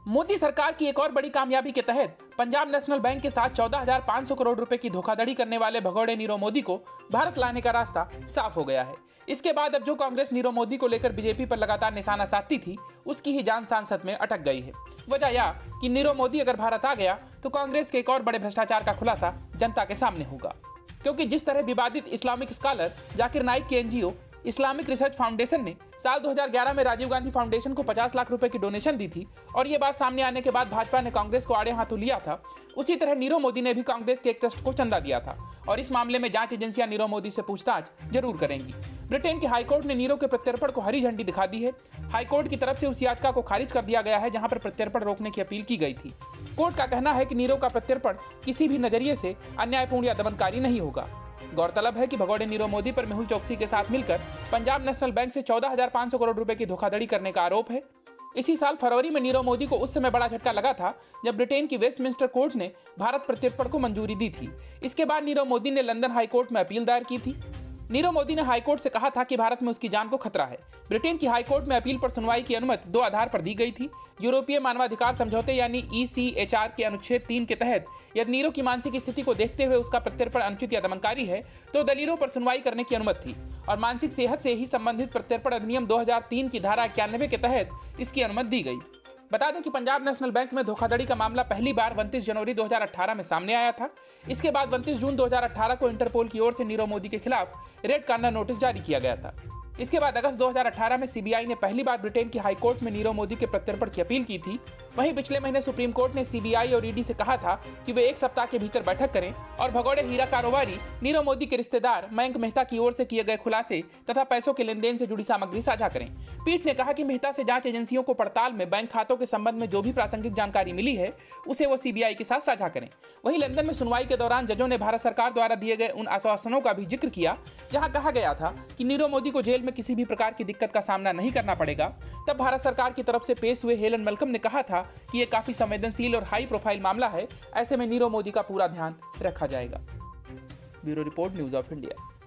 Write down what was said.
मोदी सरकार की एक और बड़ी कामयाबी के तहत पंजाब नेशनल बैंक के साथ 14,500 करोड़ रुपए की धोखाधड़ी करने वाले भगौड़े नीरव मोदी को भारत लाने का रास्ता साफ हो गया है। इसके बाद अब जो कांग्रेस नीरव मोदी को लेकर बीजेपी पर लगातार निशाना साधती थी, उसकी ही जान सांसद में अटक गई है। वजह यह कि नीरव मोदी अगर भारत आ गया तो कांग्रेस के एक और बड़े भ्रष्टाचार का खुलासा जनता के सामने होगा, क्योंकि जिस तरह विवादित इस्लामिक स्कॉलर जाकिर नाइक के एनजीओ इस्लामिक रिसर्च फाउंडेशन ने साल 2011 में राजीव गांधी फाउंडेशन को 50 लाख रुपए की डोनेशन दी थी और ये बात सामने आने के बाद भाजपा ने कांग्रेस को आड़े हाथों लिया था, उसी तरह नीरव मोदी ने भी कांग्रेस के एक ट्रस्ट को चंदा दिया था और इस मामले में जांच एजेंसियां नीरव मोदी से पूछताछ जरूर करेंगी। ब्रिटेन की हाईकोर्ट ने नीरव के प्रत्यर्पण को हरी झंडी दिखा दी है। हाईकोर्ट की तरफ से उस याचिका को खारिज कर दिया गया है जहां पर प्रत्यर्पण रोकने की अपील की गई थी। कोर्ट का कहना है कि नीरव का प्रत्यर्पण किसी भी नजरिए से अन्यायपूर्ण या दमनकारी नहीं होगा। गौरतलब है कि भगौड़े नीरव मोदी पर मेहुल चोकसी के साथ मिलकर पंजाब नेशनल बैंक से 14,500 करोड़ रुपए की धोखाधड़ी करने का आरोप है। इसी साल फरवरी में नीरव मोदी को उस समय बड़ा झटका लगा था जब ब्रिटेन की वेस्टमिंस्टर कोर्ट ने भारत प्रत्यर्पण को मंजूरी दी थी। इसके बाद नीरव मोदी ने लंदन हाई कोर्ट में अपील दायर की थी। नीरव मोदी ने हाईकोर्ट से कहा था कि भारत में उसकी जान को खतरा है। ब्रिटेन की हाईकोर्ट में अपील पर सुनवाई की अनुमति 2 आधार पर दी गई थी। यूरोपीय मानवाधिकार समझौते यानी ECHR के अनुच्छेद 3 के तहत यदि नीरव की मानसिक स्थिति को देखते हुए उसका प्रत्यर्पण अनुचित या दमनकारी है तो दलीलों पर सुनवाई करने की अनुमति थी और मानसिक सेहत से ही संबंधित प्रत्यर्पण अधिनियम 2003 की धारा 91 के तहत इसकी अनुमति दी गई। बता दें कि पंजाब नेशनल बैंक में धोखाधड़ी का मामला पहली बार 29 जनवरी 2018 में सामने आया था। इसके बाद 29 जून 2018 को इंटरपोल की ओर से नीरव मोदी के खिलाफ रेड कॉर्नर नोटिस जारी किया गया था। इसके बाद अगस्त 2018 में सीबीआई ने पहली बार ब्रिटेन की हाई कोर्ट में नीरव मोदी के प्रत्यर्पण की अपील की थी। वहीं पिछले महीने सुप्रीम कोर्ट ने सीबीआई और ईडी से कहा था कि वे 1 सप्ताह के भीतर बैठक करें और भगौड़े हीरा कारोबारी नीरव मोदी के रिश्तेदार मयंक मेहता की ओर से किए गए खुलासे तथा पैसों के लेन देन से जुड़ी सामग्री साझा करें। पीठ ने कहा कि मेहता से जांच एजेंसियों को पड़ताल में बैंक खातों के संबंध में जो भी प्रासंगिक जानकारी मिली है उसे वो सीबीआई के साथ साझा करें। वहीं लंदन में सुनवाई के दौरान जजों ने भारत सरकार द्वारा दिए गए उन आश्वासनों का भी जिक्र किया जहां कहा गया था कि नीरव मोदी को जेल में किसी भी प्रकार की दिक्कत का सामना नहीं करना पड़ेगा। तब भारत सरकार की तरफ से पेश हुए हेलन मलकम ने कहा था कि यह काफी संवेदनशील और हाई प्रोफाइल मामला है, ऐसे में नीरव मोदी का पूरा ध्यान रखा जाएगा। Bureau report, news of India.